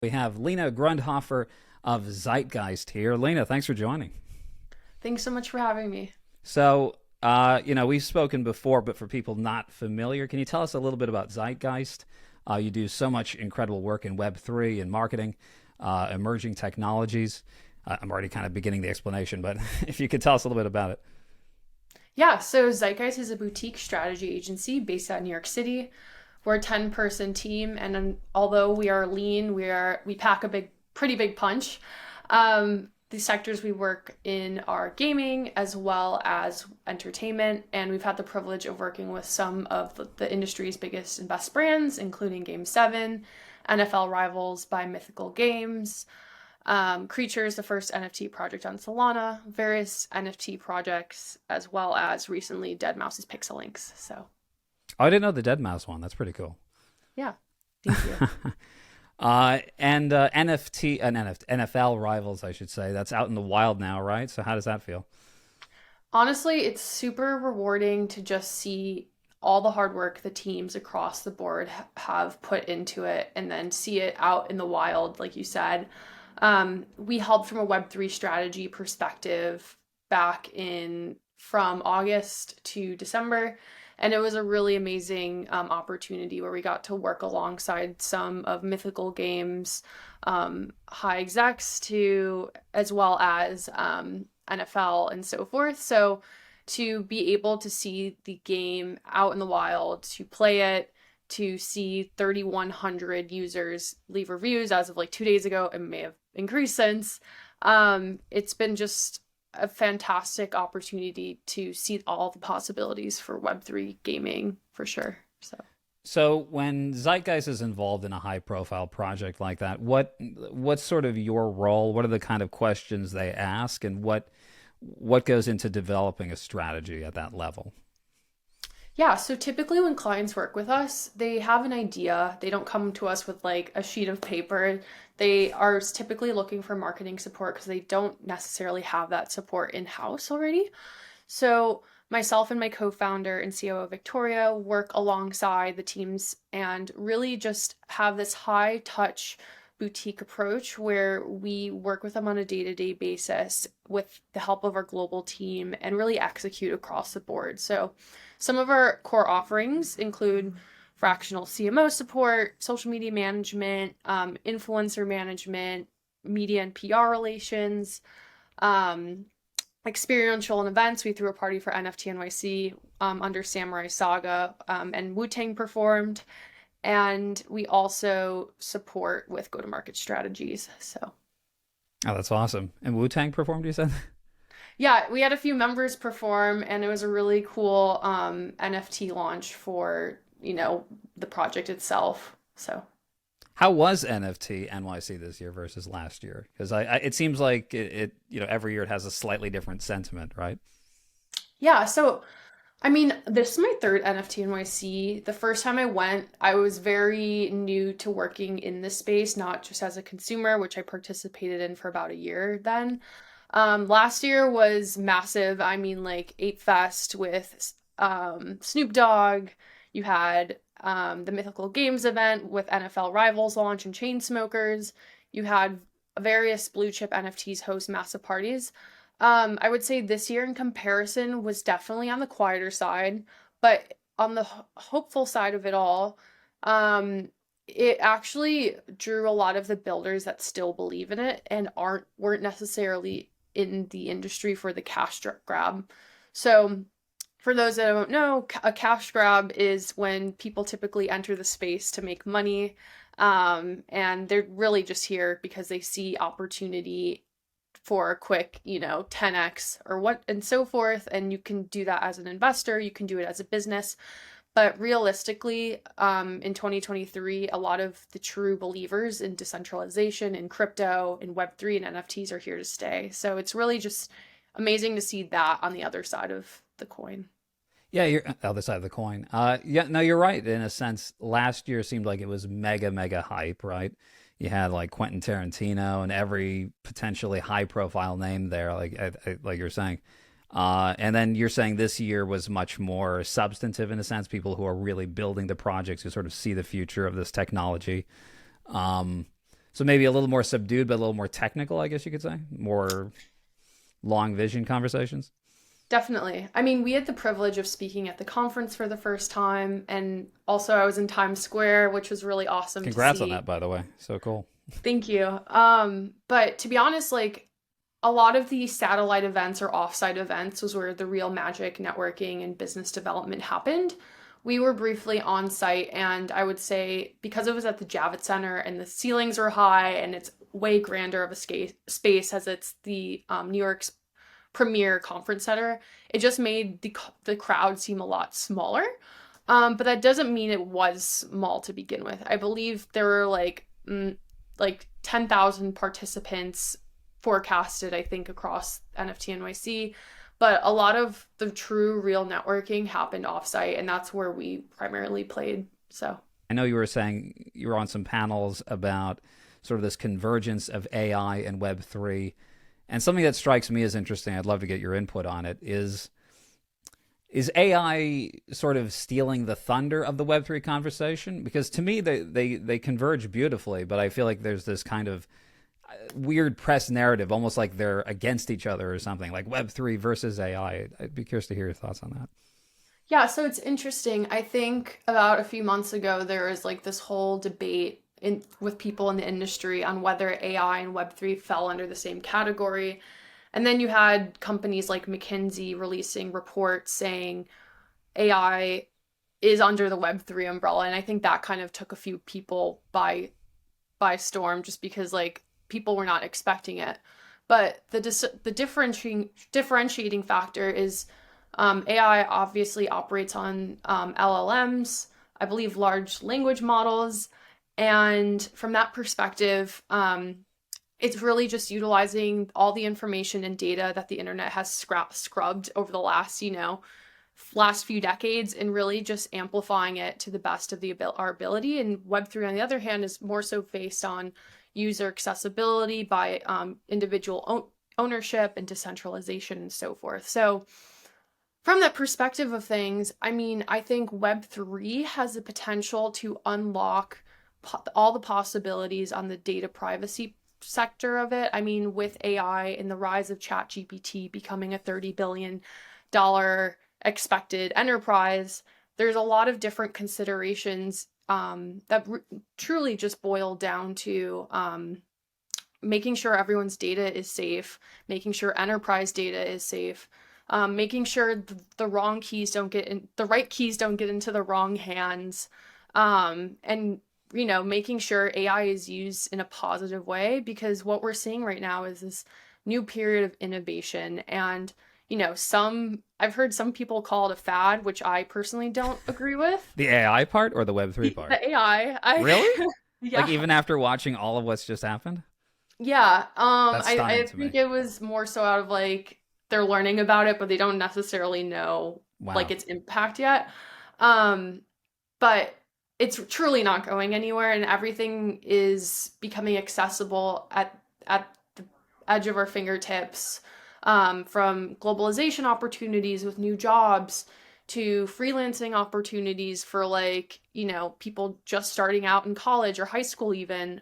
We have Lena Grundhoefer of ZEITG3IST here. Lena, thanks for joining. Thanks so much for having me. So, we've spoken before, but for people not familiar, can you tell us a little bit about ZEITG3IST? You do so much incredible work in Web3 and marketing, emerging technologies. I'm already kind of beginning the explanation, but if you could tell us a little bit about it. Yeah, so Zeitgeist is a boutique strategy agency based out of New York City. We're a 10-person team, and although we are lean, we pack a pretty big punch. The sectors we work in are gaming as well as entertainment, and we've had the privilege of working with some of the industry's biggest and best brands, including Game 7, NFL Rivals by Mythical Games, Creatures, the first NFT project on Solana, various NFT projects, as well as recently Dead Mouse's Pixel Links. So, Oh, I didn't know the Dead Mouse one. That's pretty cool. yeah, thank you. And NFL Rivals, I should say, that's out in the wild now, right? So how does that feel? Honestly, it's super rewarding to just see all the hard work the teams across the board have put into it and then see it out in the wild, like you said. We helped from a Web3 strategy perspective back in from August to December. And it was a really amazing opportunity where we got to work alongside some of Mythical Games, high execs to as well as NFL and so forth. So to be able to see the game out in the wild, to play it, to see 3,100 users leave reviews as of like 2 days ago, it may have increased since. It's been just a fantastic opportunity to see all the possibilities for Web3 gaming for sure. So when Zeitgeist is involved in a high profile project like that, what's sort of your role? What are the kind of questions they ask, and what goes into developing a strategy at that level? Yeah, so typically when clients work with us, they have an idea. They don't come to us with like a sheet of paper. They are typically looking for marketing support because they don't necessarily have that support in-house already. So myself and my co-founder and COO Victoria work alongside the teams and really just have this high touch boutique approach where we work with them on a day-to-day basis with the help of our global team and really execute across the board. So some of our core offerings include fractional CMO support, social media management, influencer management, media and PR relations, um, experiential and events. We threw a party for NFT NYC under Samurai Saga, and Wu-Tang performed. And we also support with go-to-market strategies. So, Oh, that's awesome. And Wu-Tang performed, you said? yeah, we had a few members perform, and it was a really cool NFT launch for, the project itself. So, How was NFT NYC this year versus last year? Because it seems like every year it has a slightly different sentiment, right? yeah, so I mean, this is my third NFT NYC. The first time I went, I was very new to working in this space, not just as a consumer, which I participated in for about a year then. Last year was massive. I mean, like Ape Fest with Snoop Dogg. You had the Mythical Games event with NFL Rivals launch and Chainsmokers. You had various blue chip NFTs host massive parties. I would say this year in comparison was definitely on the quieter side, but on the hopeful side of it all, it actually drew a lot of the builders that still believe in it and weren't necessarily in the industry for the grab. So for those that don't know, a cash grab is when people typically enter the space to make money, and they're really just here because they see opportunity for a quick, 10x or what and so forth. And you can do that as an investor, you can do it as a business. But realistically, in 2023, a lot of the true believers in decentralization, in crypto, in Web3 and NFTs are here to stay. So it's really just amazing to see that on the other side of the coin. Yeah, you're the other side of the coin. Yeah, no, you're right. In a sense, last year seemed like it was mega, mega hype, right? You had like Quentin Tarantino and every potentially high-profile name there, like you're saying. And then you're saying this year was much more substantive in a sense, people who are really building the projects who sort of see the future of this technology. Um, So maybe a little more subdued, but a little more technical, I guess you could say. More long vision conversations. Definitely. I mean, we had the privilege of speaking at the conference for the first time, and also I was in Times Square, which was really awesome to Congrats on that, see. by the way. So cool. Thank you. But to be honest, like a lot of the satellite events or offsite events was where the real magic, networking, and business development happened. We were briefly on site, and I would say because it was at the Javits Center and the ceilings were high and it's way grander of a space as it's the New York's premier conference center, it just made the crowd seem a lot smaller. But that doesn't mean it was small to begin with. I believe there were like 10,000 participants forecasted, I think, across NFT NYC. But a lot of the true real networking happened offsite, and that's where we primarily played. So I know you were saying you were on some panels about sort of this convergence of AI and Web3. And something that strikes me as interesting, I'd love to get your input on it, is AI sort of stealing the thunder of the Web3 conversation? Because to me, they converge beautifully, but I feel like there's this kind of weird press narrative, almost like they're against each other or something, like Web3 versus AI. I'd be curious to hear your thoughts on that. yeah, so it's interesting. I think about a few months ago there was like this whole debate in with people in the industry on whether AI and Web3 fell under the same category. And then you had companies like McKinsey releasing reports saying AI is under the Web3 umbrella. And I think that kind of took a few people by storm just because like people were not expecting it. But the differentiating factor is AI obviously operates on LLMs, I believe large language models, and from that perspective, it's really just utilizing all the information and data that the internet has scrubbed over the last few decades and really just amplifying it to the best of our ability. And Web3, on the other hand, is more so based on user accessibility by individual ownership and decentralization and so forth. So, from that perspective of things, I mean, I think Web3 has the potential to unlock all the possibilities on the data privacy sector of it. I mean, with AI and the rise of ChatGPT becoming a $30 billion expected enterprise, there's a lot of different considerations that truly just boil down to making sure everyone's data is safe, making sure enterprise data is safe, making sure the right keys don't get into the wrong hands, and making sure AI is used in a positive way, because what we're seeing right now is this new period of innovation. And I've heard some people call it a fad, which I personally don't agree with. The AI part or the Web3 part? The AI, Really? Like yeah, even after watching all of what's just happened? yeah. That's I stunning to think me. it was more so out of like they're learning about it, but they don't necessarily know like Wow. its impact yet. Um, but it's truly not going anywhere, and everything is becoming accessible at the edge of our fingertips. From globalization opportunities with new jobs to freelancing opportunities for people just starting out in college or high school even,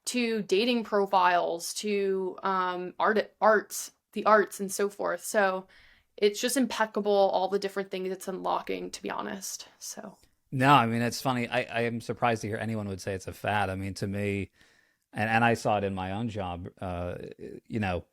to dating profiles to the arts and so forth. So it's just impeccable, all the different things it's unlocking, to be honest. So No, I mean, it's funny. I am surprised to hear anyone would say it's a fad. I mean, to me, and I saw it in my own job, you know,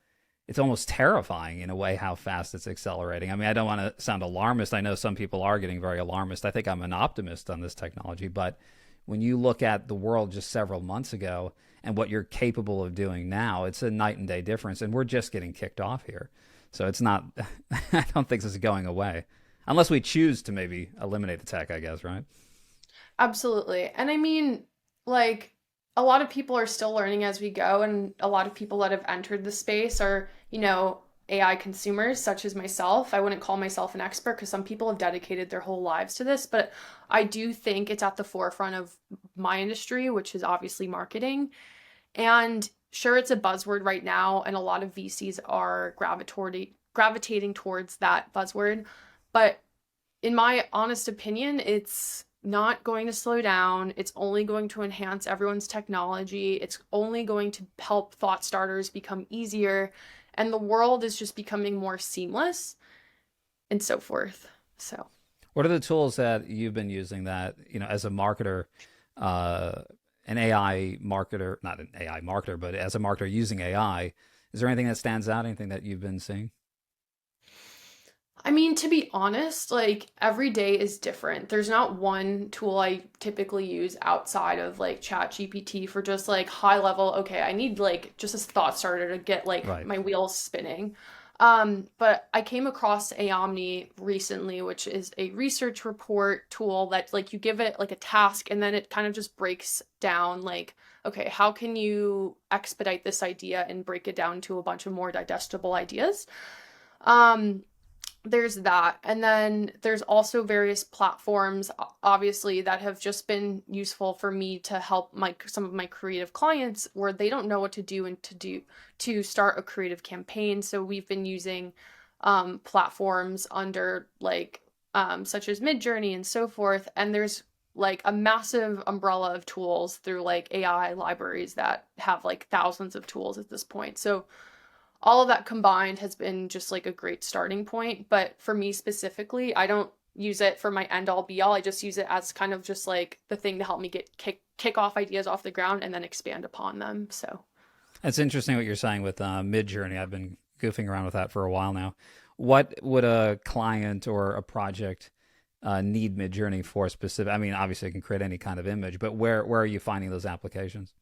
it's almost terrifying in a way how fast it's accelerating. I mean, I don't want to sound alarmist. I know some people are getting very alarmist. I think I'm an optimist on this technology. But when you look at the world just several months ago and what you're capable of doing now, it's a night and day difference. And we're just getting kicked off here. So it's not, I don't think this is going away unless we choose to maybe eliminate the tech, I guess, right? absolutely. And I mean, like, a lot of people are still learning as we go, and a lot of people that have entered the space are, AI consumers, such as myself. I wouldn't call myself an expert because some people have dedicated their whole lives to this, but I do think it's at the forefront of my industry, which is obviously marketing. And sure, it's a buzzword right now, and a lot of VCs are gravitating towards that buzzword. But in my honest opinion, it's not going to slow down. It's only going to enhance everyone's technology. It's only going to help thought starters become easier. And the world is just becoming more seamless and so forth. So, What are the tools that you've been using that, as a marketer, uh, an AI marketer, not an AI marketer, but as a marketer using AI, is there anything that stands out? Anything that you've been seeing? I mean, to be honest, like every day is different. There's not one tool I typically use outside of like Chat GPT for just like high level, okay, I need like just a thought starter to get like Right. my wheels spinning. But I came across Aomni recently, which is a research report tool that like you give it like a task and then it kind of just breaks down like, okay, how can you expedite this idea and break it down to a bunch of more digestible ideas? Um, there's that. And then there's also various platforms, obviously, that have just been useful for me to help my some of my creative clients where they don't know what to do and to start a creative campaign. So we've been using platforms under like such as Midjourney and so forth. And there's like a massive umbrella of tools through like AI libraries that have like thousands of tools at this point. So all of that combined has been just like a great starting point. But for me specifically, I don't use it for my end all be all. I just use it as kind of just like the thing to help me get kick off ideas off the ground and then expand upon them. So It's interesting what you're saying with Midjourney. I've been goofing around with that for a while now. What would a client or a project need Midjourney for specific? I mean, obviously, it can create any kind of image, but where are you finding those applications?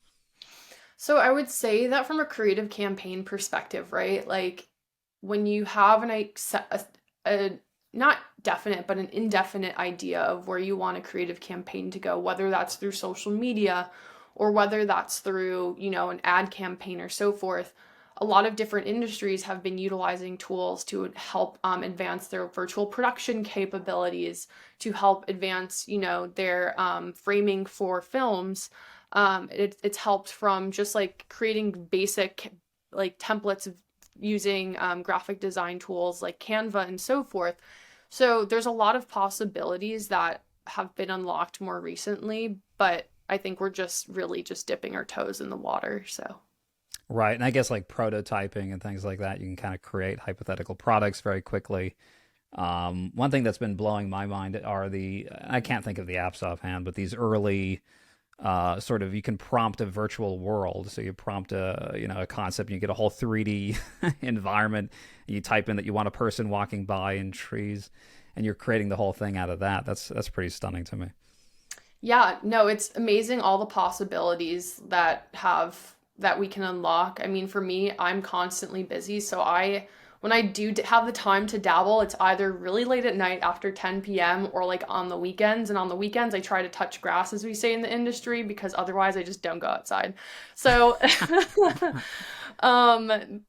so I would say that from a creative campaign perspective, right? Like when you have a not definite but an indefinite idea of where you want a creative campaign to go, whether that's through social media or whether that's through, an ad campaign or so forth. A lot of different industries have been utilizing tools to help advance their virtual production capabilities, to help advance, their framing for films. It's helped from just like creating basic like templates using graphic design tools like Canva and so forth. So there's a lot of possibilities that have been unlocked more recently, but I think we're just really just dipping our toes in the water. So Right. And I guess like prototyping and things like that, you can kind of create hypothetical products very quickly. One thing that's been blowing my mind are I can't think of the apps offhand, but these early sort of, you can prompt a virtual world. So you prompt a concept, and you get a whole 3D environment. And you type in that you want a person walking by in trees, and you're creating the whole thing out of that. That's pretty stunning to me. yeah, no, it's amazing all the possibilities that we can unlock. I mean, for me, I'm constantly busy, so when I do have the time to dabble, it's either really late at night after 10 p.m. or like on the weekends. And on the weekends, I try to touch grass, as we say in the industry, because otherwise I just don't go outside. So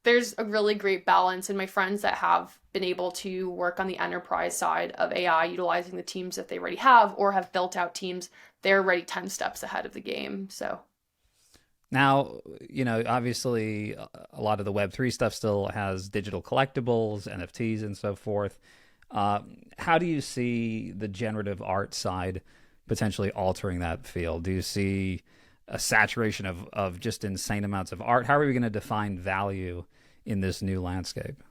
there's a really great balance. And my friends that have been able to work on the enterprise side of AI, utilizing the teams that they already have or have built out teams, they're already 10 steps ahead of the game. So Now, obviously, a lot of the Web3 stuff still has digital collectibles, NFTs, and so forth. How do you see the generative art side potentially altering that field? Do you see a saturation of just insane amounts of art? How are we going to define value in this new landscape?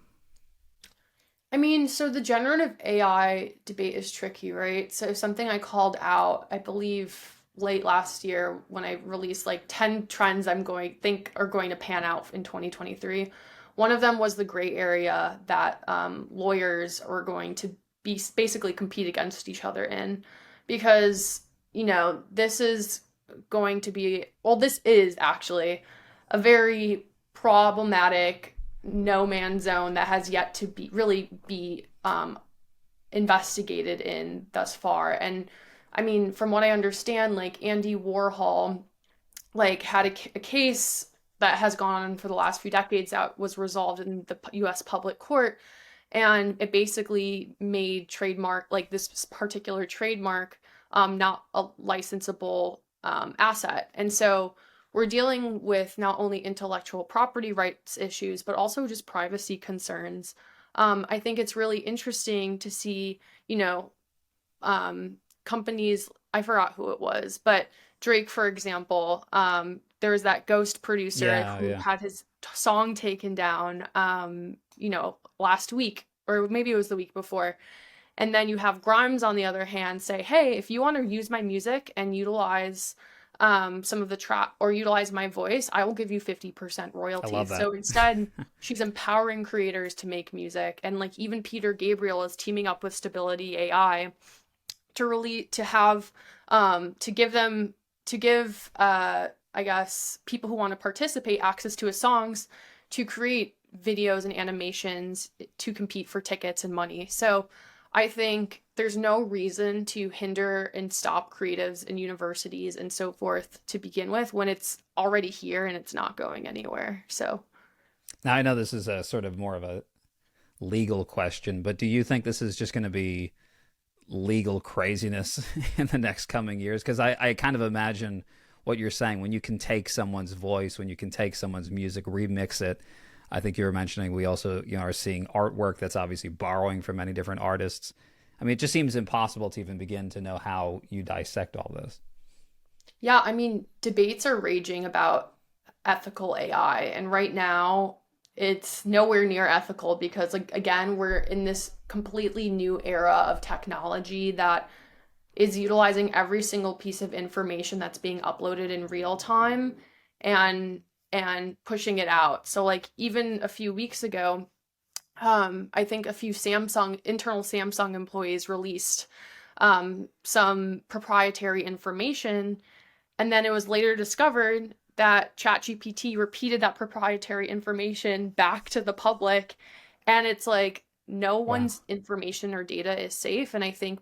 I mean, so the generative AI debate is tricky, right? So something I called out, I believe late last year when I released like 10 trends I'm going think are going to pan out in 2023. One of them was the gray area that lawyers are going to be basically compete against each other in, because this is going to be, well, this is actually a very problematic no man's zone that has yet to be investigated in thus far. And I mean, from what I understand, like Andy Warhol, like had a case that has gone on for the last few decades that was resolved in the U.S. public court, and it basically made trademark like this particular trademark not a licensable asset. And so we're dealing with not only intellectual property rights issues, but also just privacy concerns. I think it's really interesting to see, you know, companies I forgot who it was, but Drake, for example, there was that ghost producer Yeah, who yeah. had his song taken down, last week, or maybe it was the week before. And then you have Grimes, on the other hand, say, hey, if you want to use my music and utilize some of the trap or utilize my voice, I will give you 50% I love royalties. that. So instead, she's empowering creators to make music. And like even Peter Gabriel is teaming up with Stability AI to really to have to give them to give I guess people who want to participate access to his songs to create videos and animations to compete for tickets and money. So I think there's no reason to hinder and stop creatives in universities and so forth to begin with when it's already here and it's not going anywhere. So Now I know this is a sort of more of a legal question, but do you think this is just going to be legal craziness in the next coming years? Because I kind of imagine what you're saying when you can take someone's voice, when you can take someone's music, remix it. I think you were mentioning we also are seeing artwork that's obviously borrowing from many different artists. I mean, it just seems impossible to even begin to know how you dissect all this. yeah, I mean, debates are raging about ethical AI, and right now it's nowhere near ethical because, like, again, we're in this completely new era of technology that is utilizing every single piece of information that's being uploaded in real time and pushing it out. So, like, even a few weeks ago, I think a few internal Samsung employees released some proprietary information, and then it was later discovered that ChatGPT repeated that proprietary information back to the public. And it's like no Wow. one's information or data is safe. And I think,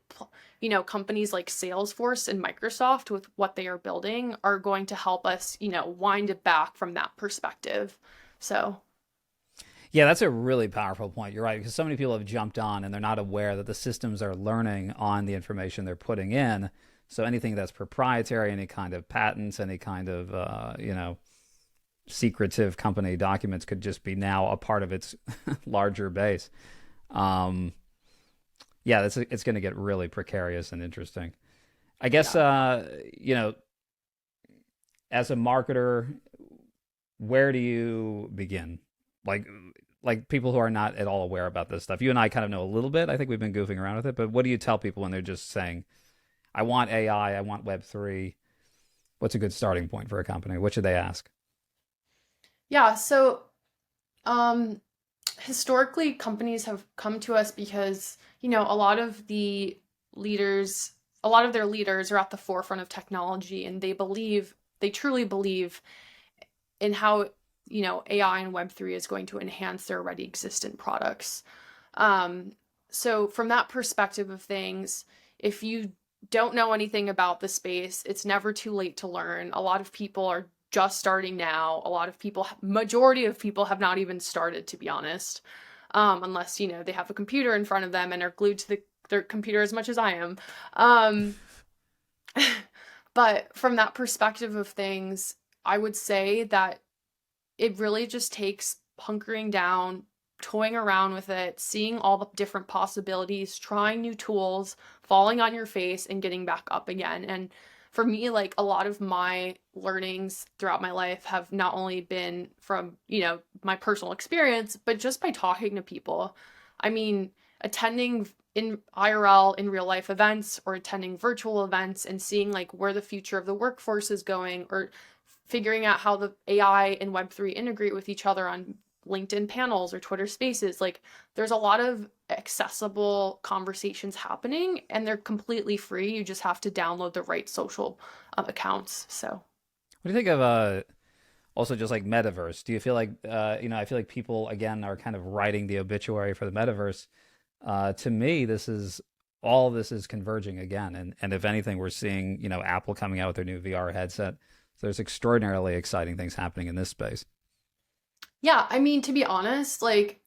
companies like Salesforce and Microsoft, with what they are building, are going to help us, wind it back from that perspective. So, Yeah, that's a really powerful point. You're right, because so many people have jumped on and they're not aware that the systems are learning on the information they're putting in. So anything that's proprietary, any kind of patents, any kind of secretive company documents could just be now a part of its larger base. Um, yeah, it's going to get really precarious and interesting. I guess yeah. as a marketer, where do you begin? Like like people who are not at all aware about this stuff. You and I kind of know a little bit. I think we've been goofing around with it, but what do you tell people when they're just saying, "I want AI, I want Web3." What's a good starting point for a company? What should they ask? Yeah. So, um, historically, companies have come to us because, leaders, a lot of their leaders are at the forefront of technology and they truly believe in how, AI and Web3 is going to enhance their already existent products. Um, so, from that perspective of things, if you don't know anything about the space, it's never too late to learn. A lot of people are just starting now. Majority of people have not even started, to be honest, unless, they have a computer in front of them and are glued to their computer as much as I am. Um, but from that perspective of things, I would say that it really just takes hunkering down, toying around with it, seeing all the different possibilities, trying new tools, falling on your face, and getting back up again. And for me, like a lot of my learnings throughout my life have not only been from, my personal experience, but just by talking to people. I mean, attending in IRL in real life events or attending virtual events and seeing like where the future of the workforce is going, or figuring out how the AI and Web3 integrate with each other on LinkedIn panels or Twitter spaces. Like, there's a lot of accessible conversations happening and they're completely free. You just have to download the right social accounts. So, What do you think of also just like metaverse? Do you feel like I feel like people again are kind of writing the obituary for the metaverse. To me, this is converging again, and if anything, we're seeing Apple coming out with their new VR headset. So there's extraordinarily exciting things happening in this space. yeah, I mean, to be honest, like,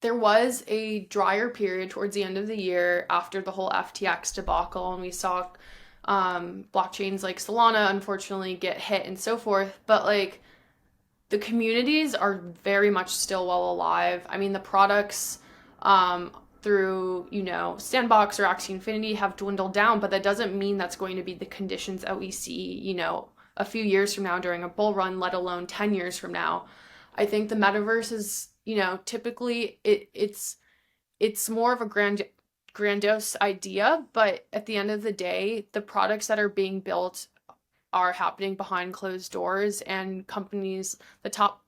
there was a drier period towards the end of the year after the whole FTX debacle, and we saw blockchains like Solana unfortunately get hit and so forth. But like, the communities are very much still well alive. I mean, the products, through, Sandbox or Axie Infinity have dwindled down, but that doesn't mean that's going to be the conditions that we see, a few years from now during a bull run, let alone 10 years from now. I think the metaverse is, typically it's more of a grandiose idea, but at the end of the day, the products that are being built are happening behind closed doors, and companies, the top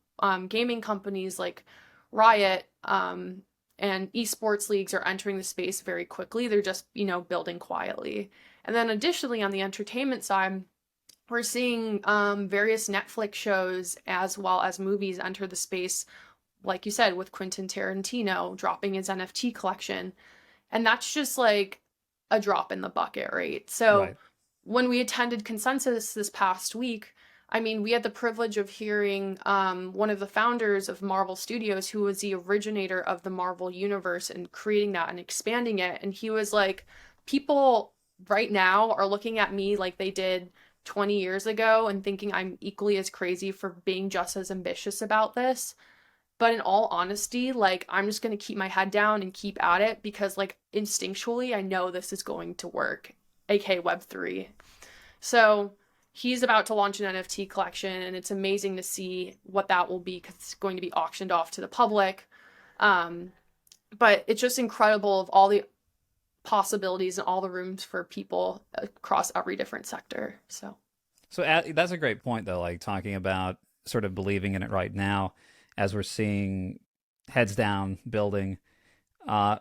gaming companies like Riot and esports leagues are entering the space very quickly. They're just, building quietly. And then additionally, on the entertainment side, we're seeing various Netflix shows as well as movies enter the space, like you said, with Quentin Tarantino dropping his NFT collection. And that's just like a drop in the bucket, right? So Right. when we attended Consensus this past week, I mean, we had the privilege of hearing one of the founders of Marvel Studios, who was the originator of the Marvel universe and creating that and expanding it. And he was like, people right now are looking at me like they did 20 years ago and thinking I'm equally as crazy for being just as ambitious about this. But in all honesty, like, I'm just going to keep my head down and keep at it because, like, instinctually, I know this is going to work, aka Web3. So he's about to launch an NFT collection, and it's amazing to see what that will be because it's going to be auctioned off to the public. Um, but it's just incredible of all the possibilities and all the rooms for people across every different sector. So. So that's a great point, though, like talking about sort of believing in it right now as we're seeing heads down building. Uh,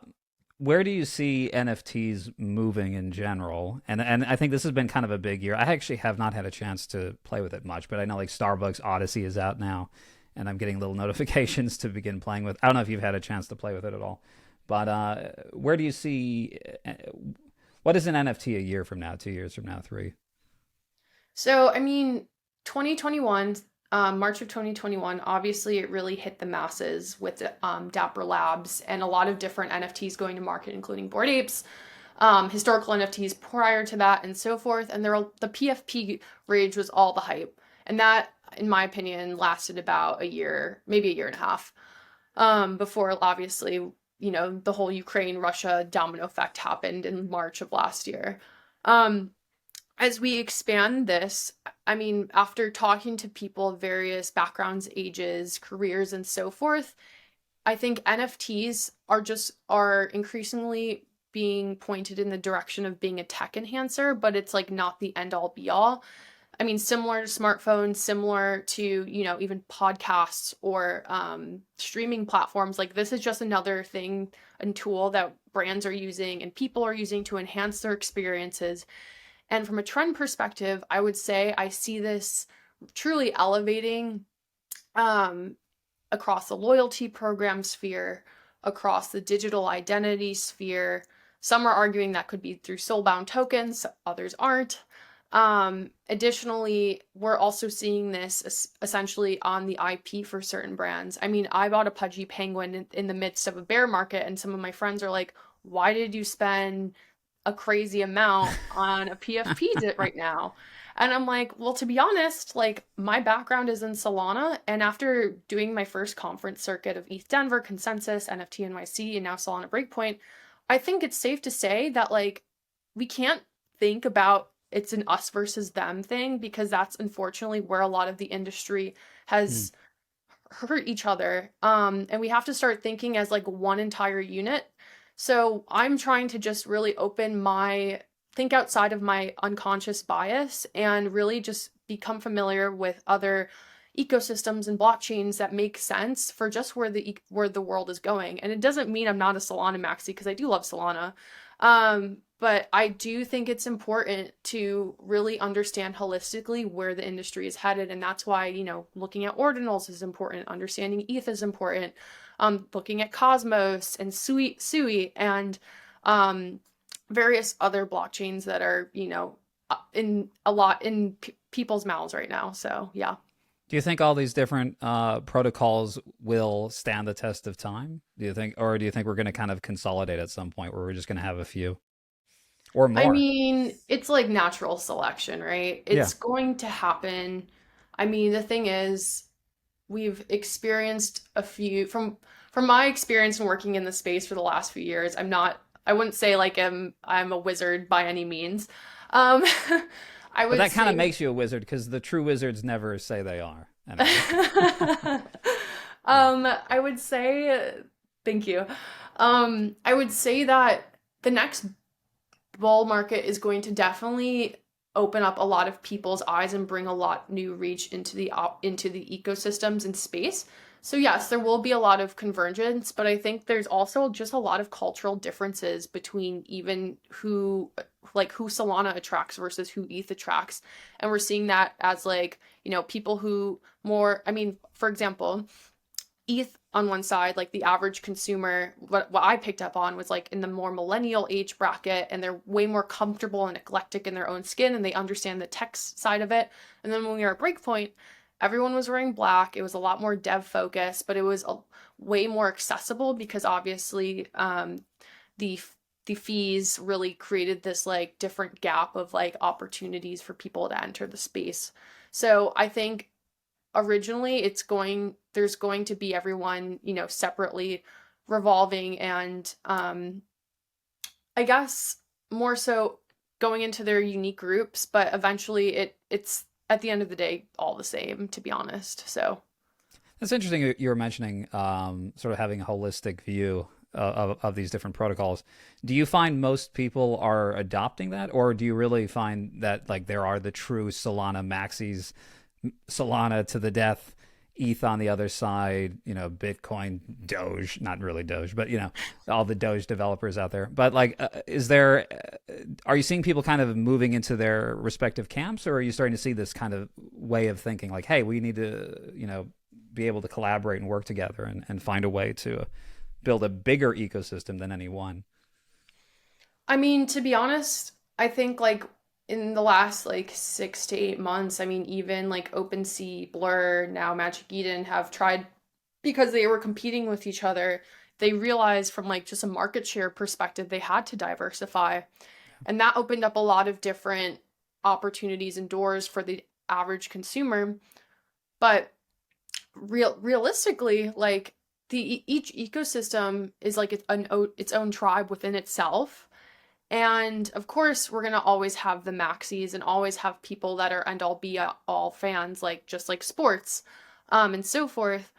where do you see NFTs moving in general? And I think this has been kind of a big year. I actually have not had a chance to play with it much, but I know like Starbucks Odyssey is out now, and I'm getting little notifications to begin playing with. I don't know if you've had a chance to play with it at all, but where do you see what is an NFT a year from now, 2 years from now, three? So, I mean, 2021, March of 2021, obviously it really hit the masses with Dapper Labs and a lot of different NFTs going to market, including Bored Apes, historical NFTs prior to that, and so forth. And the PFP rage was all the hype. And that, in my opinion, lasted about a year, maybe a year and a half, before obviously, the whole Ukraine Russia domino effect happened in March of last year. Um, as we expand this, I mean, after talking to people of various backgrounds, ages, careers, and so forth, I think NFTs are increasingly being pointed in the direction of being a tech enhancer, but it's like not the end all be all. I mean, similar to smartphones, similar to, even podcasts or streaming platforms, like this is just another thing and tool that brands are using and people are using to enhance their experiences. And from a trend perspective, I would say I see this truly elevating um, across the loyalty program sphere, across the digital identity sphere. Some are arguing that could be through soulbound tokens, others aren't. Additionally, we're also seeing this essentially on the IP for certain brands. I mean, I bought a Pudgy Penguin in the midst of a bear market, and some of my friends are like, why did you spend a crazy amount on a PFP right now? And I'm like, well, to be honest, like my background is in Solana. And after doing my first conference circuit of ETH Denver, Consensus, NFT NYC, and now Solana Breakpoint, I think it's safe to say that like we can't think about it's an us versus them thing because that's unfortunately where a lot of the industry has hurt each other. And we have to start thinking as like one entire unit. So I'm trying to just really think outside of my unconscious bias and really just become familiar with other ecosystems and blockchains that make sense for just where the world is going. And it doesn't mean I'm not a Solana maxi because I do love Solana. But I do think it's important to really understand holistically where the industry is headed. And that's why, looking at ordinals is important, understanding ETH is important, looking at Cosmos and Sui and various other blockchains that are, in a lot in people's mouths right now. So, yeah. Do you think all these different protocols will stand the test of time? Or do you think we're going to kind of consolidate at some point where we're just going to have a few or I more? mean, it's like natural selection, right? Yeah. It's going to happen. I mean, the thing is, we've experienced a few from my experience in working in the space for the last few years, I wouldn't say like I'm a wizard by any means. Um, I But would that kind say of makes you a wizard because the true wizards never say they are. Anyway. Yeah. I would say, thank you. I would say that the next bull market is going to definitely open up a lot of people's eyes and bring a lot new reach into the ecosystems and space. So yes, there will be a lot of convergence, but I think there's also just a lot of cultural differences between even who Solana attracts versus who ETH attracts. And we're seeing that as like, people who more, I mean, for example, ETH on one side, like the average consumer, what I picked up on was like in the more millennial age bracket, and they're way more comfortable and eclectic in their own skin, and they understand the tech side of it. And then when we were at Breakpoint, everyone was wearing black. It was a lot more dev focused, but it was way more accessible because obviously the the fees really created this like different gap of like opportunities for people to enter the space. So I think originally there's going to be everyone, separately revolving and I guess more so going into their unique groups, but eventually it's at the end of the day all the same, to be honest. So It's interesting you were mentioning sort of having a holistic view of these different protocols. Do you find most people are adopting that, or do you really find that like there are the true Solana maxis, Solana to the death, ETH on the other side, Bitcoin, Doge, not really Doge, but all the Doge developers out there. But like, are you seeing people kind of moving into their respective camps, or are you starting to see this kind of way of thinking like, hey, we need to, be able to collaborate and work together and find a way to build a bigger ecosystem than any one? I mean, to be honest, I think like in the last like 6 to 8 months, I mean, even like OpenSea, Blur, now Magic Eden have tried because they were competing with each other. They realized from like just a market share perspective, they had to diversify. And that opened up a lot of different opportunities and doors for the average consumer. But realistically, like each ecosystem is like its own tribe within itself. And of course, we're gonna always have the maxis and always have people that are end all be all fans, like just like sports, and so forth.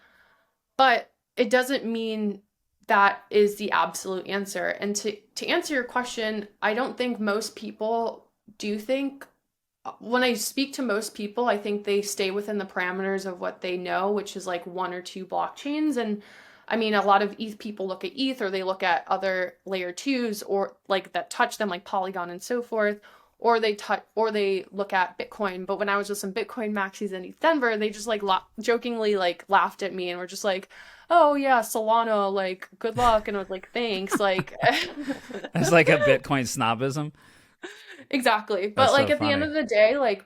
But it doesn't mean that is the absolute answer. And to answer your question, I don't think most people do think when I speak to most people, I think they stay within the parameters of what they know, which is like one or two blockchains. And I mean, a lot of ETH people look at ETH or they look at other layer twos or like that touch them, like Polygon and so forth, or they look at Bitcoin. But when I was with some Bitcoin maxis in ETH Denver, they just like jokingly like laughed at me and were just like, "Oh yeah, Solana, like good luck." And I was like, "Thanks." Like It's like a Bitcoin snobism. exactly. But That's like so at the end funny. of the day, like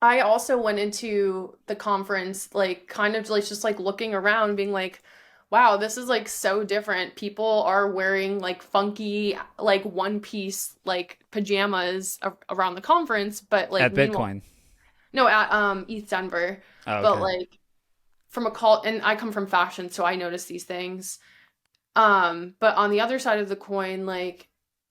I also went into the conference like kind of like just like looking around being like, wow, this is like so different. People are wearing like funky like one piece like pajamas around the conference, but like At meanwhile Bitcoin. no at East Denver, Oh, but okay. like from a call and I come from fashion, so I notice these things. But on the other side of the coin, like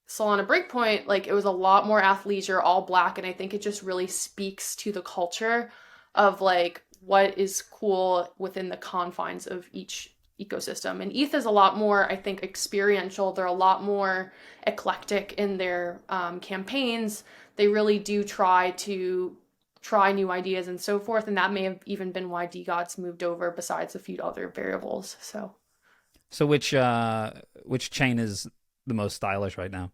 Solana Breakpoint, like it was a lot more athleisure, all black, and I think it just really speaks to the culture of like what is cool within the confines of each ecosystem. And ETH is a lot more, I think, experiential. They're a lot more eclectic in their campaigns. They really do try new ideas and so forth, and that may have even been why DGOTS moved over besides a few other variables. So So which chain is the most stylish right now?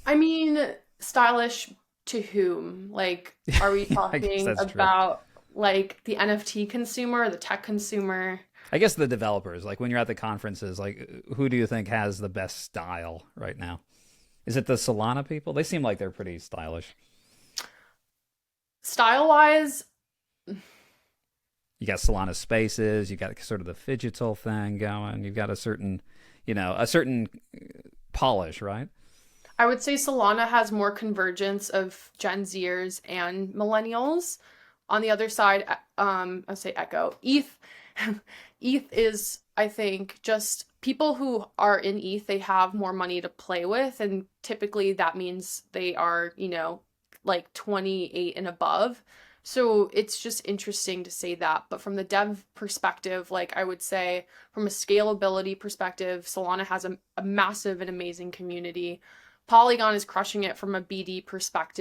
I mean, stylish to whom? Like, are we I guess talking that's true. about like the NFT consumer, the tech consumer? I guess the developers, like when you're at the conferences, like who do you think has the best style right now? Is it the Solana people? They seem like they're pretty stylish. Style wise, You got Solana spaces, you got sort of the digital thing going, you've got a certain polish, right? I would say Solana has more convergence of Gen Zers and millennials. On the other side, I'd say Echo. ETH, ETH is, I think, just people who are in ETH, they have more money to play with. And typically that means they are, like 28 and above. So it's just interesting to say that. But from the dev perspective, like I would say, from a scalability perspective, Solana has a massive and amazing community. Polygon is crushing it from a BD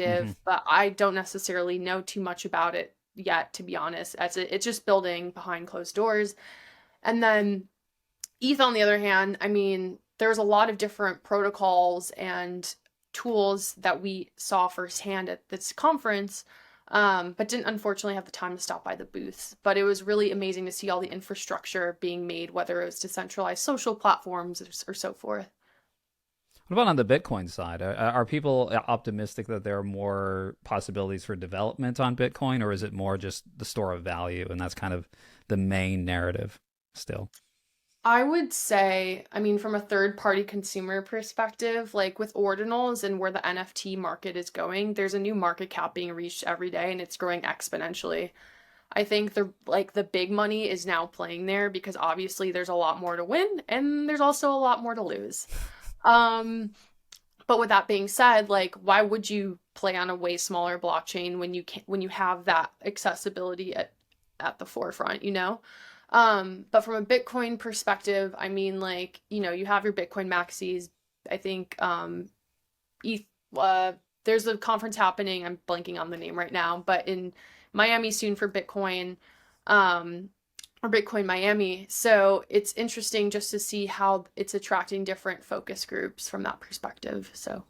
Hmm. perspective, but I don't necessarily know too much about it yet, to be honest, as it's just building behind closed doors. And then ETH, on the other hand, I mean, there's a lot of different protocols and tools that we saw firsthand at this conference, but didn't unfortunately have the time to stop by the booths. But it was really amazing to see all the infrastructure being made, whether it was decentralized social platforms or so forth. What about on the Bitcoin side? Are people optimistic that there are more possibilities for development on Bitcoin, or is it more just the store of value, and that's kind of the main narrative still? I would say, I mean, from a third party consumer perspective, like with ordinals and where the NFT market is going, there's a new market cap being reached every day and it's growing exponentially. I think the big money is now playing there because obviously there's a lot more to win and there's also a lot more to lose. Um, but with that being said, like why would you play on a way smaller blockchain when you have that accessibility at the forefront, you know? But from a Bitcoin perspective, I mean, like, you have your Bitcoin maxis. I think ETH, there's a conference happening. I'm blanking on the name right now, but in Miami soon for Bitcoin, um, or Bitcoin Miami. So it's interesting just to see how it's attracting different focus groups from that perspective. So.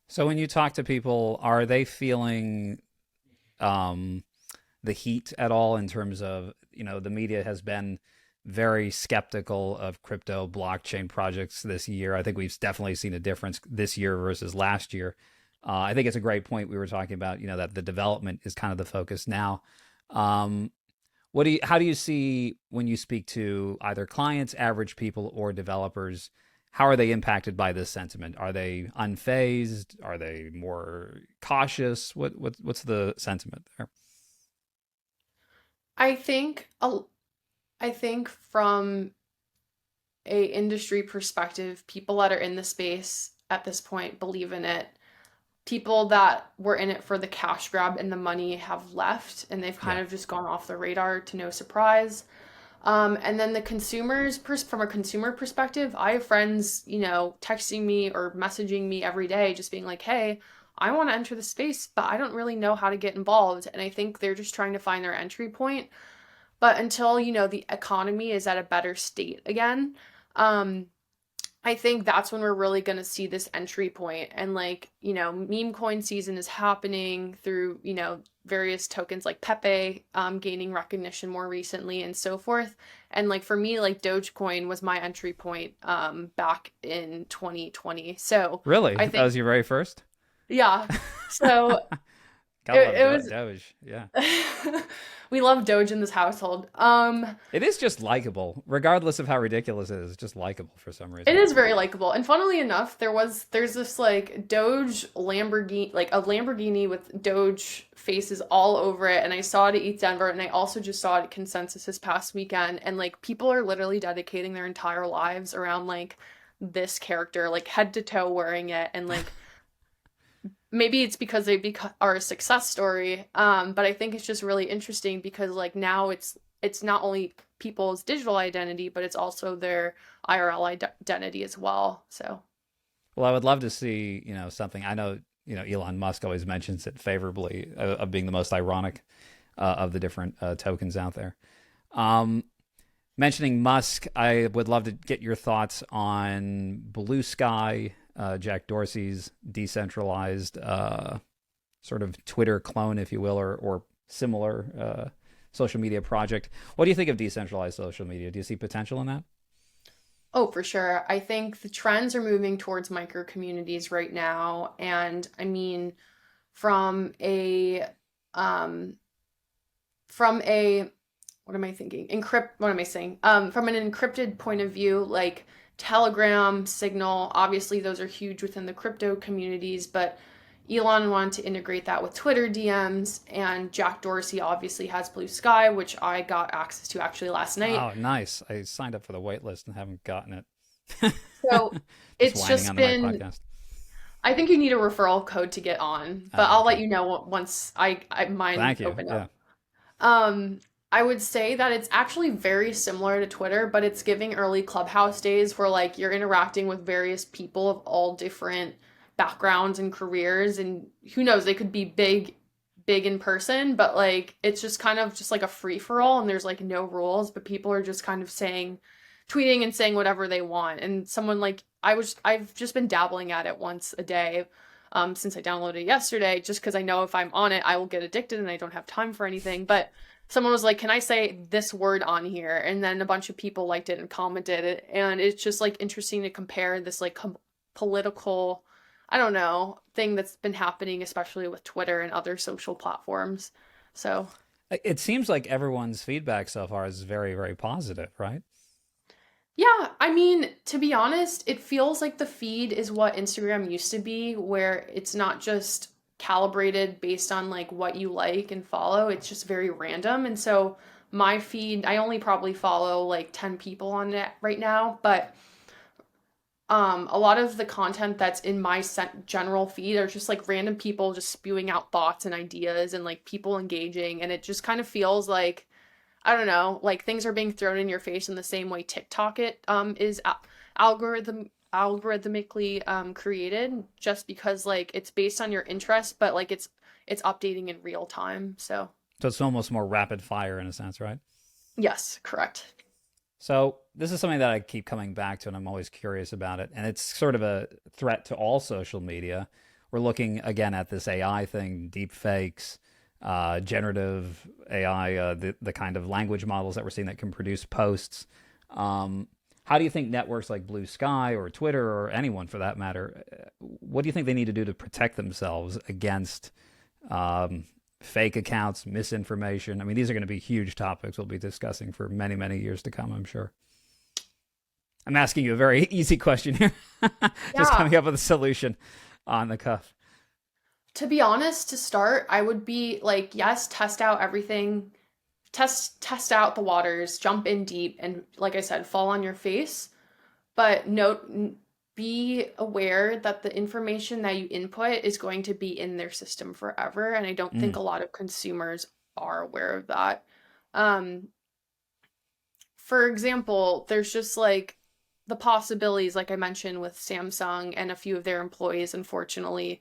So when you talk to people, are they feeling um, the heat at all in terms of, the media has been very skeptical of crypto blockchain projects this year. I think we've definitely seen a difference this year versus last year. I think it's a great point we were talking about, that the development is kind of the focus now. Um, how do you see when you speak to either clients, average people, or developers? How are they impacted by this sentiment? Are they unfazed? Are they more cautious? What's the sentiment there? I think I think from a industry perspective, people that are in the space at this point believe in it. People that were in it for the cash grab and the money have left and they've kind Yeah. of just gone off the radar to no surprise. And then from a consumer perspective, I have friends, texting me or messaging me every day, just being like, hey, I want to enter the space, but I don't really know how to get involved. And I think they're just trying to find their entry point. But until, the economy is at a better state again, um, I think that's when we're really going to see this entry point. And like, meme coin season is happening through, various tokens like Pepe gaining recognition more recently and so forth. And like for me, like Dogecoin was my entry point back in 2020. So Really? I That think, was your very first? yeah. So Gotta it, love it was Doge. Yeah. we love Doge in this household. It is just likable, regardless of how ridiculous it is. It's just likable for some It reason. is very likable. And funnily enough, there's this like Doge Lamborghini, like a Lamborghini with Doge faces all over it. And I saw it at ETH Denver and I also just saw it at Consensus this past weekend. And like people are literally dedicating their entire lives around like this character, like head to toe wearing it. And like maybe it's because are a success story. But I think it's just really interesting because like now it's not only people's digital identity, but it's also their IRL identity as well. So Well, I would love to see, something. I know, Elon Musk always mentions it favorably of being the most ironic of the different tokens out there. Um, Mentioning Musk, I would love to get your thoughts on Blue Sky, Jack Dorsey's decentralized sort of Twitter clone, if you will, or similar social media project. What do you think of decentralized social media? Do you see potential in that? oh, for sure. I think the trends are moving towards micro communities right now. And I mean, from a um from a what am I thinking? What am I saying? From an encrypted point of view, like Telegram, Signal, obviously those are huge within the crypto communities, but Elon wanted to integrate that with Twitter DMs, and Jack Dorsey obviously has Blue Sky, which I got access to actually last night. Oh, nice. I signed up for the wait list and haven't gotten it. So Just it's whining just on the mic been, podcast. I think you need a referral code to get on, but Oh, I'll let okay. you know once I mine Thank you. open Yeah. up. I would say that it's actually very similar to Twitter, but it's giving early Clubhouse days where like you're interacting with various people of all different backgrounds and careers, and who knows, they could be big in person, but like it's just kind of just like a free for all and there's like no rules, but people are just kind of saying tweeting and saying whatever they want. And someone like I've just been dabbling at it once a day since I downloaded it yesterday, just because I know if I'm on it, I will get addicted and I don't have time for anything. But someone was like, "Can I say this word on here?" And then a bunch of people liked it and commented it, and it's just like interesting to compare this like political, I don't know, thing that's been happening, especially with Twitter and other social platforms. So, It seems like everyone's feedback so far is very, very positive, right? yeah, I mean, to be honest, it feels like the feed is what Instagram used to be, where it's not just calibrated based on like what you like and follow, it's just very random. And so my feed, I only probably follow like 10 people on it right now, but a lot of the content that's in my general feed are just like random people just spewing out thoughts and ideas and like people engaging, and it just kind of feels like, I don't know, like things are being thrown in your face in the same way TikTok it is algorithmically created, just because like it's based on your interest, but like it's updating in real time. So So it's almost more rapid fire in a sense, right? yes, correct. So this is something that I keep coming back to, and I'm always curious about it. And it's sort of a threat to all social media. We're looking again at this AI thing, deep fakes, generative AI, the kind of language models that we're seeing that can produce posts. How do you think networks like Blue Sky or Twitter or anyone for that matter, what do you think they need to do to protect themselves against um, fake accounts, misinformation? I mean, these are going to be huge topics we'll be discussing for many, many years to come, I'm sure. I'm asking you a very easy question here, just Yeah. coming up with a solution on the cuff. To be honest, to start, I would be like, yes, test out everything, test out the waters, jump in deep, and like I said, fall on your face. But note, be aware that the information that you input is going to be in their system forever, and I don't think Mm, a lot of consumers are aware of that. Um, for example, there's just like the possibilities, like I mentioned with Samsung and a few of their employees, unfortunately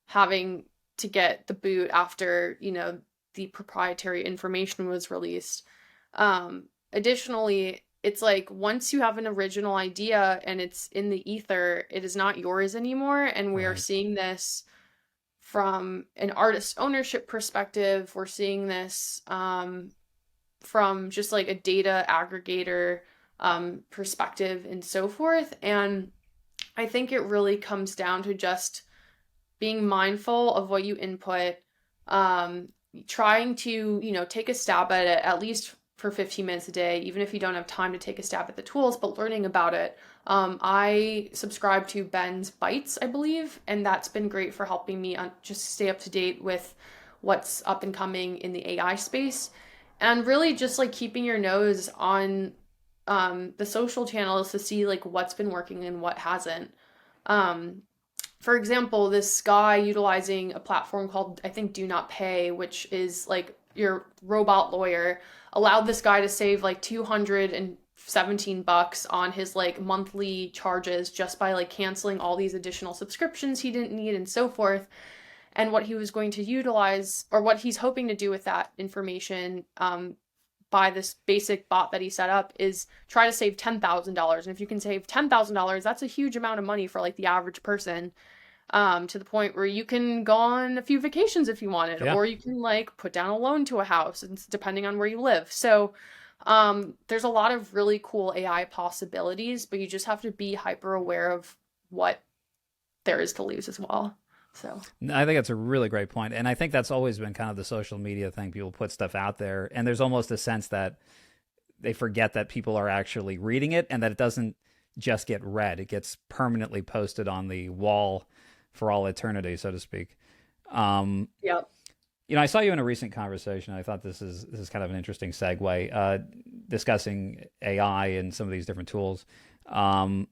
having to get the boot after, the proprietary information was released. Additionally, it's like once you have an original idea and it's in the ether, it is not yours anymore. And we are right. seeing this from an artist ownership perspective. We're seeing this from just like a data aggregator perspective and so forth. And I think it really comes down to just being mindful of what you input, um, trying to, take a stab at it at least for 15 minutes a day, even if you don't have time to take a stab at the tools, but learning about it. I subscribe to Ben's Bites, I believe, and that's been great for helping me just stay up to date with what's up and coming in the AI space. And really just like keeping your nose on the social channels to see like what's been working and what hasn't. Um, for example, this guy utilizing a platform called, I think, Do Not Pay, which is like your robot lawyer, allowed this guy to save like 217 bucks on his like monthly charges just by like canceling all these additional subscriptions he didn't need and so forth. And what he was going to utilize, or what he's hoping to do with that information, by this basic bot that he set up, is try to save $10,000. And if you can save $10,000, that's a huge amount of money for like the average person, to the point where you can go on a few vacations if you wanted, Yeah. or you can like put down a loan to a house, and depending on where you live. So there's a lot of really cool AI possibilities, but you just have to be hyper aware of what there is to lose as well. So I think that's a really great point. And I think that's always been kind of the social media thing. People put stuff out there, and there's almost a sense that they forget that people are actually reading it and that it doesn't just get read, it gets permanently posted on the wall for all eternity, so to speak. Um, Yep. I saw you in a recent conversation. I thought this is kind of an interesting segue, discussing AI and some of these different tools. Um,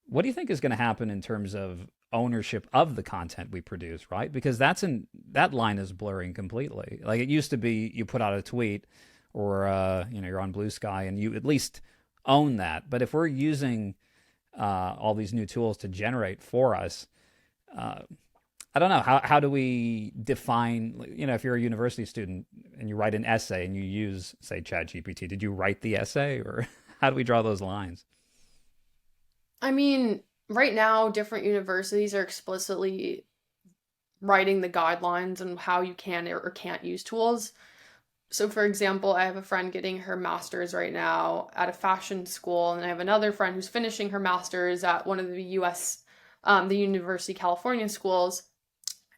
what do you think is going to happen in terms of ownership of the content we produce, right? Because that line is blurring completely. Like it used to be, you put out a tweet, or you're on Blue Sky, and you at least own that. But if we're using all these new tools to generate for us, uh, I don't know, how do we define, if you're a university student and you write an essay and you use, say, ChatGPT, did you write the essay, or how do we draw those lines? I mean, right now, different universities are explicitly writing the guidelines on how you can or can't use tools. So, for example, I have a friend getting her master's right now at a fashion school, and I have another friend who's finishing her master's at one of the the University of California schools.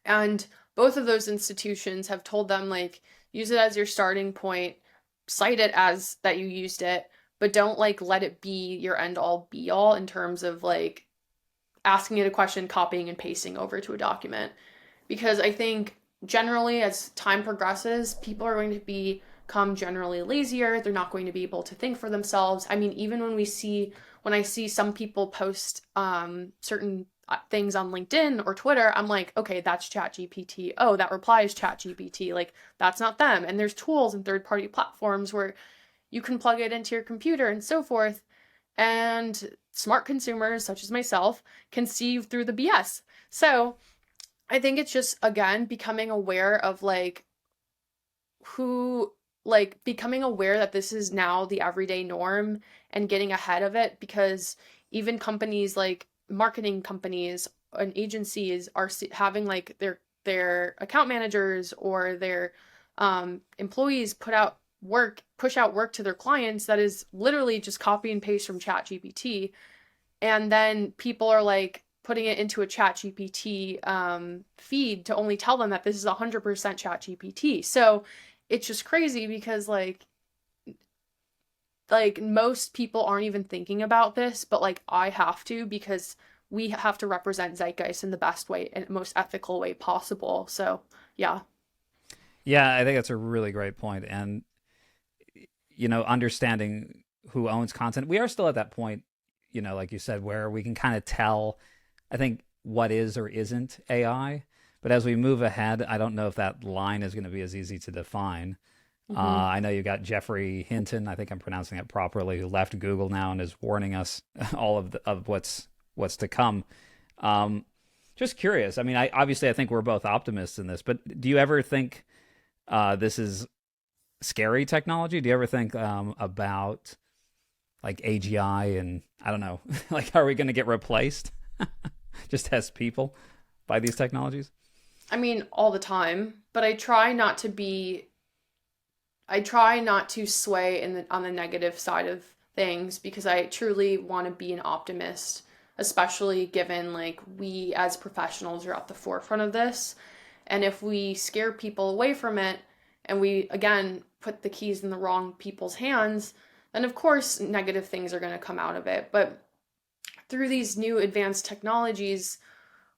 And both of those institutions have told them, like, use it as your starting point, cite it as that you used it, but don't like let it be your end all be all in terms of like asking it a question, copying and pasting over to a document. Because I think generally as time progresses, people are going to become generally lazier. They're not going to be able to think for themselves. I mean, even when I see some people post certain things on LinkedIn or Twitter, I'm like, okay, that's ChatGPT. Oh, that reply is ChatGPT. Like, that's not them. And there's tools and third-party platforms where you can plug it into your computer and so forth. And smart consumers, such as myself, can see through the BS. So I think it's just, again, becoming aware of like becoming aware that this is now the everyday norm and getting ahead of it, because even companies like marketing companies and agencies are having like their account managers or their employees push out work to their clients that is literally just copy and paste from ChatGPT, and then people are like putting it into a ChatGPT feed to only tell them that this is 100% ChatGPT. So it's just crazy because like most people aren't even thinking about this, but like I have to, because we have to represent Zeitgeist in the best way and most ethical way possible. So yeah. Yeah, I think that's a really great point. And understanding who owns content, we are still at that point, like you said, where we can kind of tell, I think, what is or isn't AI. But as we move ahead, I don't know if that line is going to be as easy to define. Mm-hmm. I know you got Jeffrey Hinton, I think I'm pronouncing it properly, who left Google now and is warning us all of what's to come. Um, just curious. I mean, I think we're both optimists in this, but do you ever think this is scary technology? Do you ever think about like AGI and I don't know, like are we going to get replaced just as people by these technologies? I mean, all the time, but I try not to sway on the negative side of things, because I truly want to be an optimist, especially given like we as professionals are at the forefront of this. And if we scare people away from it and we again put the keys in the wrong people's hands, then of course negative things are going to come out of it. But through these new advanced technologies,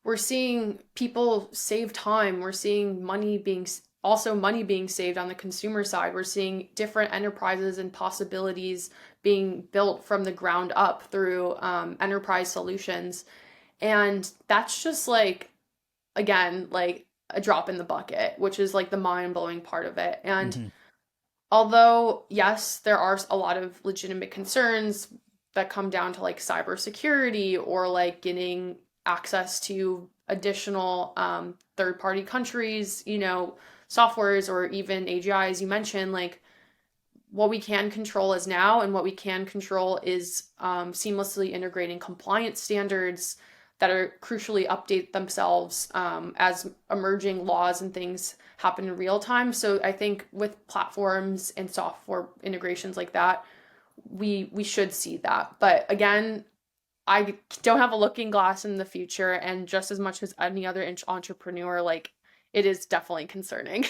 we're seeing people save time. We're seeing money being saved on the consumer side. We're seeing different enterprises and possibilities being built from the ground up through enterprise solutions. And that's just like, again, like a drop in the bucket, which is like the mind blowing part of it. And Mm-hmm. although, yes, there are a lot of legitimate concerns that come down to like cybersecurity or like getting access to additional third party countries, softwares or even AGI, as you mentioned, like what we can control is now, and what we can control is seamlessly integrating compliance standards that are crucially update themselves as emerging laws and things happen in real time. So I think with platforms and software integrations like that, we should see that. But again, I don't have a looking glass in the future, and just as much as any other entrepreneur, like it is definitely concerning.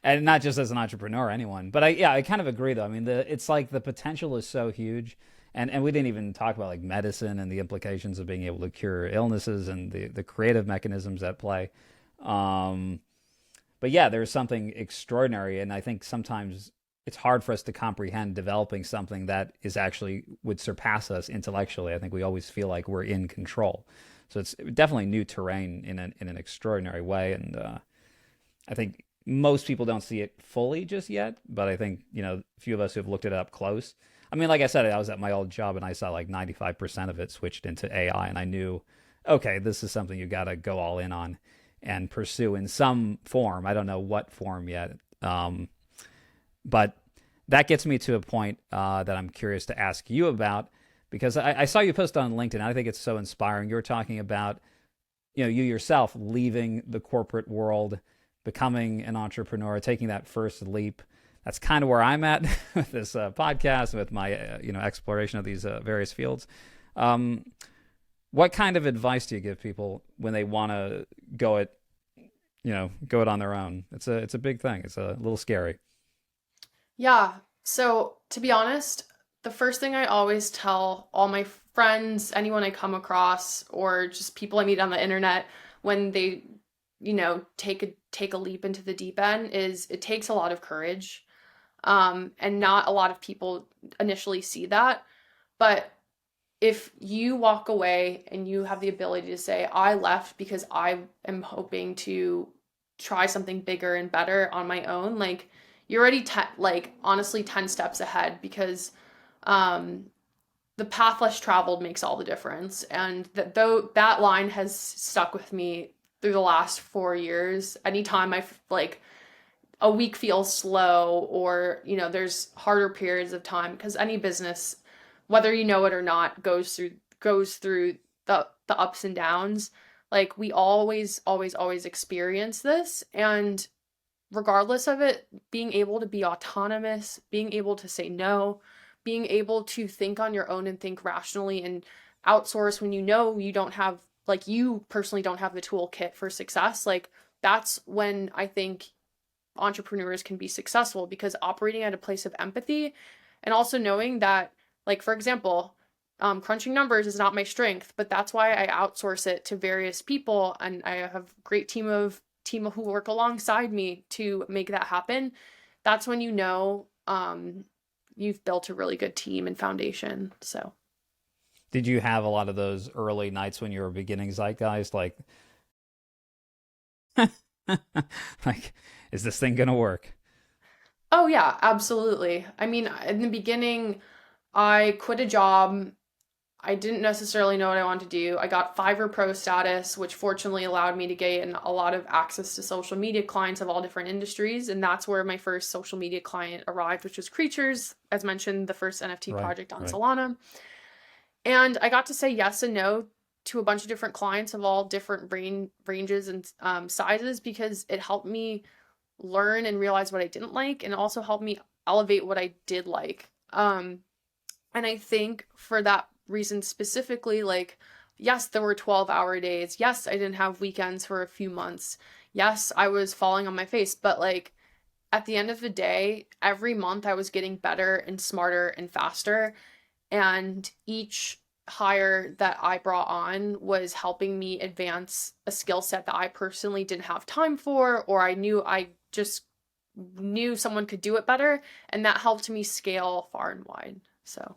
And not just as an entrepreneur, anyone. But I kind of agree though. I mean, it's like the potential is so huge, And we didn't even talk about like medicine and the implications of being able to cure illnesses and the creative mechanisms at play. Um, but yeah, there's something extraordinary, and I think sometimes it's hard for us to comprehend developing something that is actually would surpass us intellectually. I think we always feel like we're in control. So it's definitely new terrain in an extraordinary way, and I think most people don't see it fully just yet. But I think a few of us who have looked it up close. I mean, like I said, I was at my old job and I saw like 95% of it switched into AI, and I knew, okay, this is something you got to go all in on and pursue in some form. I don't know what form yet. But that gets me to a point that I'm curious to ask you about, because I saw you post on LinkedIn. I think it's so inspiring. You were talking about, you yourself leaving the corporate world, becoming an entrepreneur, taking that first leap. That's kind of where I'm at with this podcast, with my exploration of these various fields. What kind of advice do you give people when they want to go it on their own? It's a big thing. It's a little scary. Yeah. So, to be honest, the first thing I always tell all my friends, anyone I come across, or just people I meet on the internet when they, take a leap into the deep end is it takes a lot of courage. And not a lot of people initially see that. But if you walk away and you have the ability to say, I left because I am hoping to try something bigger and better on my own, like you're already like honestly 10 steps ahead, because um the path less traveled makes all the difference. And that though that line has stuck with me through the last 4 years. Anytime like a week feels slow, or there's harder periods of time, because any business, whether you know it or not, goes through the ups and downs. Like we always experience this, and regardless of it, being able to be autonomous, being able to say no, being able to think on your own and think rationally and outsource when you don't have, like, you personally don't have the toolkit for success, like that's when I think entrepreneurs can be successful, because operating at a place of empathy and also knowing that, like, for example, crunching numbers is not my strength, but that's why I outsource it to various people, and I have a great team who work alongside me to make that happen. That's when you've built a really good team and foundation. So Did you have a lot of those early nights when you were beginning Zeitgeist, like, like, is this thing gonna work? oh yeah, absolutely. I mean, in the beginning, I quit a job. I didn't necessarily know what I wanted to do. I got Fiverr Pro status, which fortunately allowed me to gain a lot of access to social media clients of all different industries. And that's where my first social media client arrived, which was Creatures, as mentioned, the first NFT Right, project on right. Solana. And I got to say yes and no to a bunch of different clients of all different ranges and sizes, because it helped me learn and realize what I didn't like, and also helped me elevate what I did like. And I think for that reason specifically, like, yes, there were 12-hour days. Yes, I didn't have weekends for a few months. Yes, I was falling on my face. But, like, at the end of the day, every month I was getting better and smarter and faster. And each hire that I brought on was helping me advance a skill set that I personally didn't have time for, or I just knew someone could do it better. And that helped me scale far and wide. So.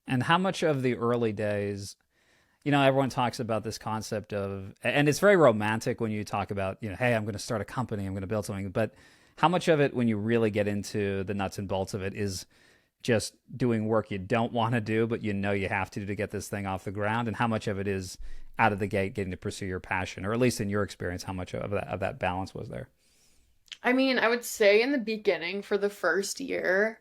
And how much of the early days, everyone talks about this concept of, and it's very romantic when you talk about, hey, I'm going to start a company, I'm going to build something. But how much of it, when you really get into the nuts and bolts of it, is just doing work you don't want to do, but you have to get this thing off the ground? And how much of it is out of the gate getting to pursue your passion, or at least in your experience, how much of that balance was there? I mean, I would say in the beginning for the first year,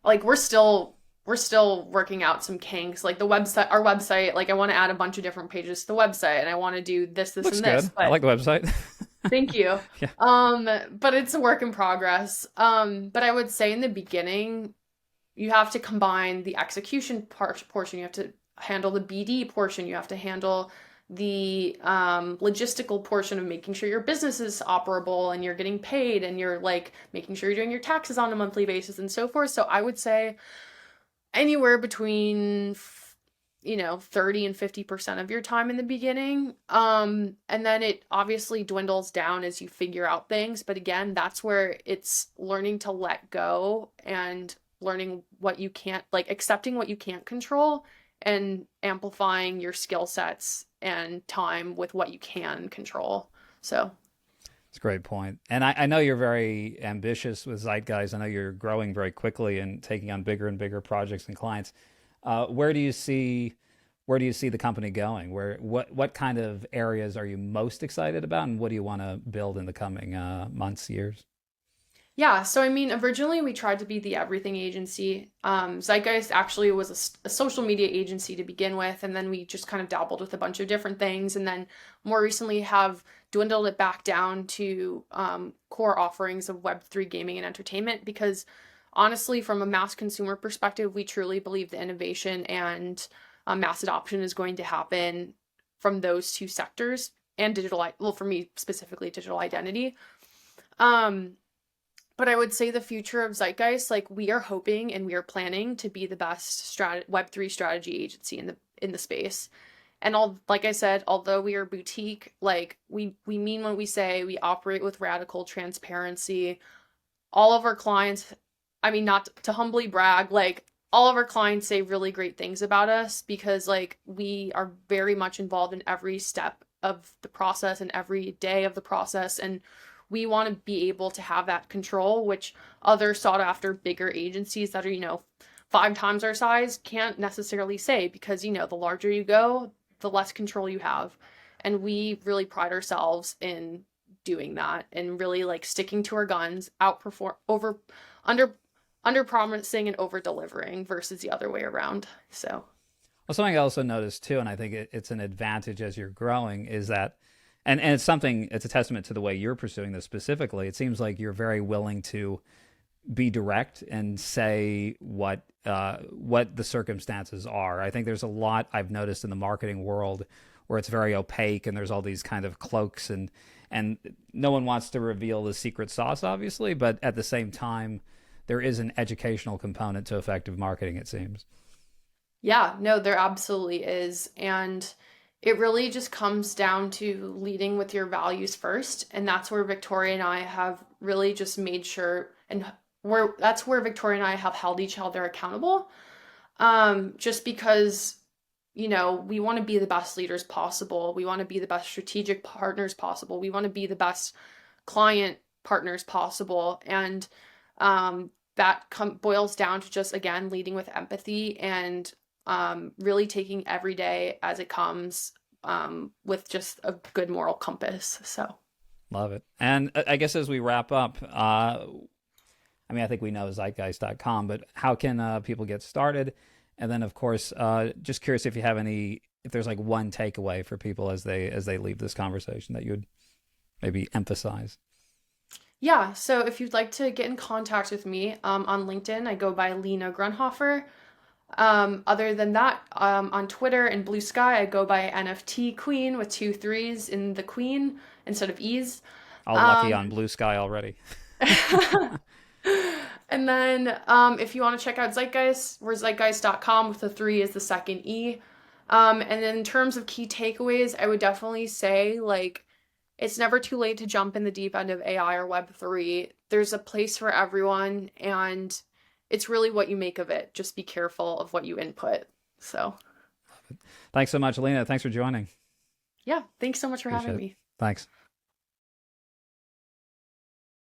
like we're still working out some kinks. Like our website, like I want to add a bunch of different pages to the website, and I want to do this, Looks and this. good. I But like the website. thank you. Yeah. But it's a work in progress. But I would say in the beginning, you have to combine the execution portion. You have to handle the BD portion. You have to handle the logistical portion of making sure your business is operable and you're getting paid, and you're like making sure you're doing your taxes on a monthly basis and so forth. So I would say anywhere between 30 and 50% of your time in the beginning. And then it obviously dwindles down as you figure out things. But again, that's where it's learning to let go and learning what you can't, like accepting what you can't control and amplifying your skill sets and time with what you can control. So, It's a great point. And I know you're very ambitious with Zeitgeist. I know you're growing very quickly and taking on bigger and bigger projects and clients. Where do you see the company going? What kind of areas are you most excited about, and what do you want to build in the coming months, years? yeah, so I mean, originally we tried to be the everything agency. Zeitgeist actually was a social media agency to begin with, and then we just kind of dabbled with a bunch of different things, and then more recently have dwindled it back down to core offerings of Web3 gaming and entertainment. Because honestly, from a mass consumer perspective, we truly believe the innovation and mass adoption is going to happen from those two sectors and well, for me specifically, digital identity. Um, but I would say the future of Zeitgeist, like we are hoping and we are planning to be the best Web3 strategy agency in the space. And like I said, although we are boutique, like we mean what we say, we operate with radical transparency. All of our clients, I mean, not to humbly brag, like all of our clients say really great things about us because like we are very much involved in every step of the process and every day of the process, and we want to be able to have that control, which other sought after bigger agencies that are, 5 times our size can't necessarily say because, the larger you go, the less control you have. And we really pride ourselves in doing that and really like sticking to our guns, outperform under under promising and over delivering versus the other way around. So Well, something I also noticed too, and I think it's an advantage as you're growing, is that, and it's a testament to the way you're pursuing this specifically. It seems like you're very willing to be direct and say what the circumstances are. I think there's a lot I've noticed in the marketing world where it's very opaque and there's all these kind of cloaks, and no one wants to reveal the secret sauce, obviously, but at the same time, there is an educational component to effective marketing, it seems. yeah, no, there absolutely is. And it really just comes down to leading with your values first. And that's where Victoria and I have really just made sure, and that's where Victoria and I have held each other accountable. Just because, we want to be the best leaders possible. We want to be the best strategic partners possible. We want to be the best client partners possible. And that boils down to just, again, leading with empathy and really taking every day as it comes with just a good moral compass. So, Love it. And I guess as we wrap up, I mean, I think we know zeitgeist.com, but how can people get started? And then, of course, just curious if you have if there's like one takeaway for people as they leave this conversation that you would maybe emphasize. yeah, so if you'd like to get in contact with me on LinkedIn, I go by Lena Grundhoefer. Other than that, on Twitter and Blue Sky, I go by NFT Queen with 2 3s in the Queen instead of E's. All lucky Um, on Blue Sky already. and then if you want to check out Zeitgeist, we're zeitgeist.com with the 3 is the second E. And then in terms of key takeaways, I would definitely say like it's never too late to jump in the deep end of AI or Web3. There's a place for everyone, and it's really what you make of it. Just be careful of what you input. So, Thanks so much, Lena. Thanks for joining. yeah, thanks so much for having Appreciate it. me. Thanks.